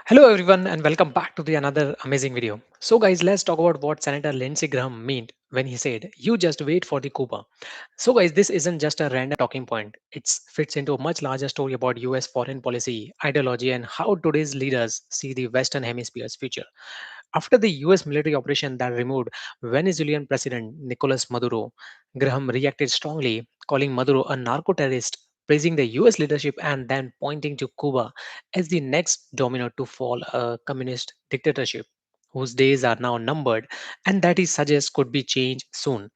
Hello everyone and welcome back to the another amazing video. So guys, let's talk about what Senator Lindsey Graham meant when he said, "You just wait for the Cuba." So guys, this isn't just a random talking point. It fits into a much larger story about US foreign policy, ideology and how today's leaders see the Western Hemisphere's future. After the US military operation that removed Venezuelan President Nicolas Maduro, Graham reacted strongly, calling Maduro a narco terrorist, praising the US leadership, and then pointing to Cuba as the next domino to fall, a communist dictatorship whose days are now numbered and that he suggests could be changed soon.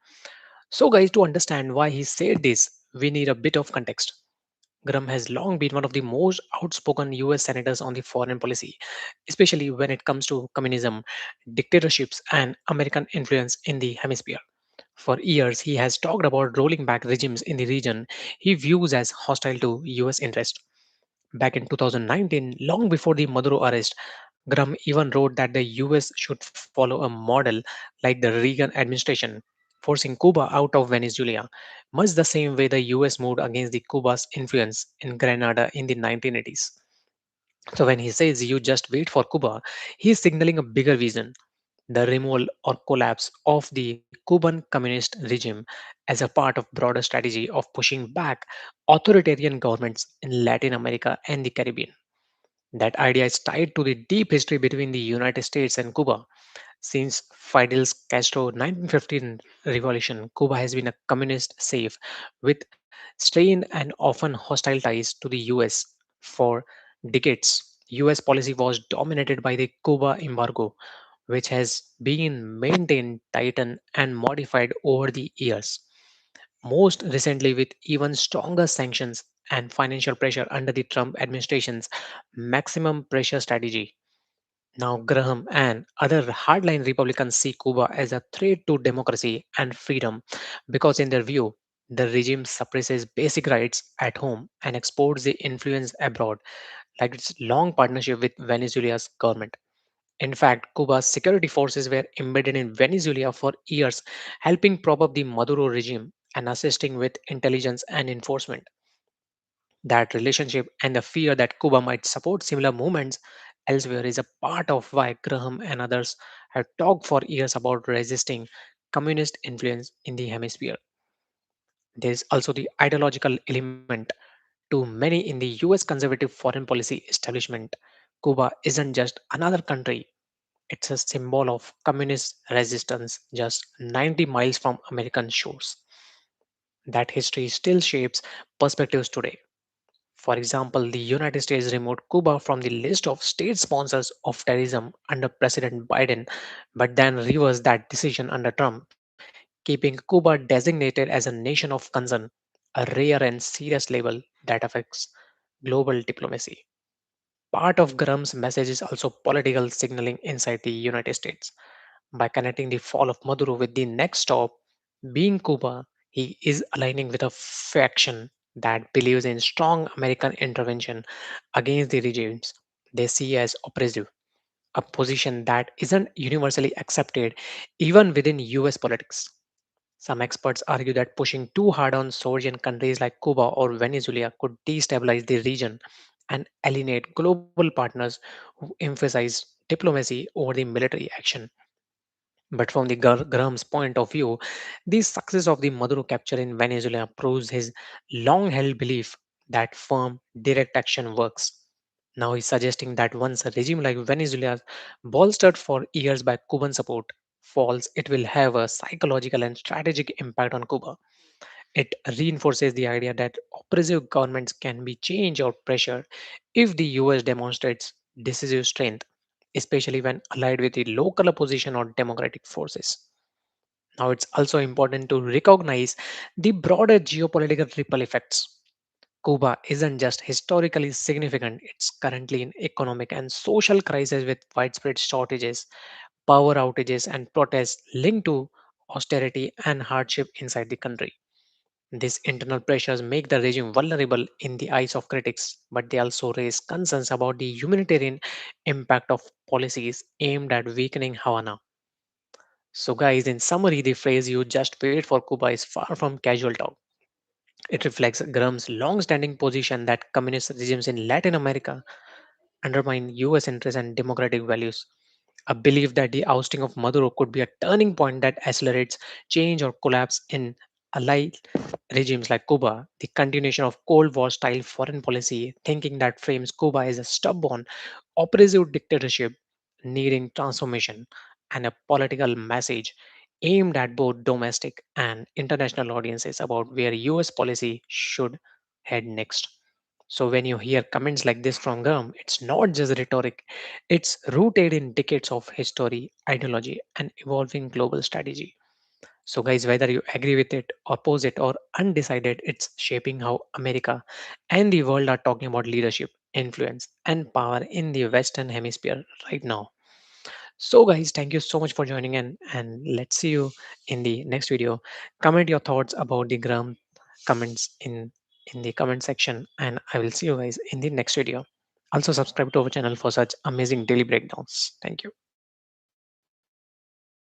So, guys, to understand why he said this, we need a bit of context. Graham has long been one of the most outspoken US senators on the foreign policy, especially when it comes to communism, dictatorships, and American influence in the hemisphere. For years, he has talked about rolling back regimes in the region he views as hostile to US interests. Back in 2019, long before the Maduro arrest, Graham even wrote that the US should follow a model like the Reagan administration, forcing Cuba out of Venezuela, much the same way the US moved against the Cuba's influence in Grenada in the 1980s. So when he says you just wait for Cuba, he is signaling a bigger vision, the removal or collapse of the Cuban communist regime as a part of broader strategy of pushing back authoritarian governments in Latin America and the Caribbean. That idea is tied to the deep history between the United States and Cuba. Since Fidel Castro's 1915 revolution, Cuba has been a communist safe with strained and often hostile ties to the US. For decades, US policy was dominated by the Cuba embargo, which has been maintained, tightened, and modified over the years. Most recently, with even stronger sanctions and financial pressure under the Trump administration's maximum pressure strategy. Now, Graham and other hardline Republicans see Cuba as a threat to democracy and freedom because, in their view, the regime suppresses basic rights at home and exports the influence abroad, like its long partnership with Venezuela's government. In fact, Cuba's security forces were embedded in Venezuela for years, helping prop up the Maduro regime and assisting with intelligence and enforcement. That relationship and the fear that Cuba might support similar movements elsewhere is a part of why Graham and others have talked for years about resisting communist influence in the hemisphere. There is also the ideological element. To many in the US conservative foreign policy establishment, Cuba isn't just another country, it's a symbol of communist resistance just 90 miles from American shores. That history still shapes perspectives today. For example, the United States removed Cuba from the list of state sponsors of terrorism under President Biden, but then reversed that decision under Trump, keeping Cuba designated as a nation of concern, a rare and serious label that affects global diplomacy. Part of Graham's message is also political signaling inside the United States. By connecting the fall of Maduro with the next stop being Cuba, he is aligning with a faction that believes in strong American intervention against the regimes they see as oppressive, a position that isn't universally accepted even within US politics. Some experts argue that pushing too hard on sovereign countries like Cuba or Venezuela could destabilize the region and alienate global partners who emphasize diplomacy over the military action. But from the Graham's point of view, the success of the Maduro capture in Venezuela proves his long held belief that firm, direct action works. Now he's suggesting that once a regime like Venezuela, bolstered for years by Cuban support, falls, it will have a psychological and strategic impact on Cuba. It reinforces the idea that oppressive governments can be changed or pressured if the US demonstrates decisive strength, especially when allied with the local opposition or democratic forces. Now, it's also important to recognize the broader geopolitical ripple effects. Cuba isn't just historically significant, it's currently in economic and social crisis with widespread shortages, power outages, and protests linked to austerity and hardship inside the country. These internal pressures make the regime vulnerable in the eyes of critics, but they also raise concerns about the humanitarian impact of policies aimed at weakening Havana. So, guys, in summary, the phrase "you just wait for Cuba" is far from casual talk. It reflects Graham's long standing position that communist regimes in Latin America undermine US interests and democratic values. A belief that the ousting of Maduro could be a turning point that accelerates change or collapse in allied regimes like Cuba, the continuation of Cold War style foreign policy, thinking that frames Cuba as a stubborn, oppressive dictatorship needing transformation, and a political message aimed at both domestic and international audiences about where US policy should head next. So when you hear comments like this from Graham, it's not just rhetoric, it's rooted in decades of history, ideology, and evolving global strategy. So, guys, whether you agree with it, oppose it, or undecided, it's shaping how America and the world are talking about leadership, influence, and power in the Western Hemisphere right now. So, guys, thank you so much for joining in, and let's see you in the next video. Comment your thoughts about the Graham comments in the comment section, and I will see you guys in the next video. Also, subscribe to our channel for such amazing daily breakdowns. Thank you.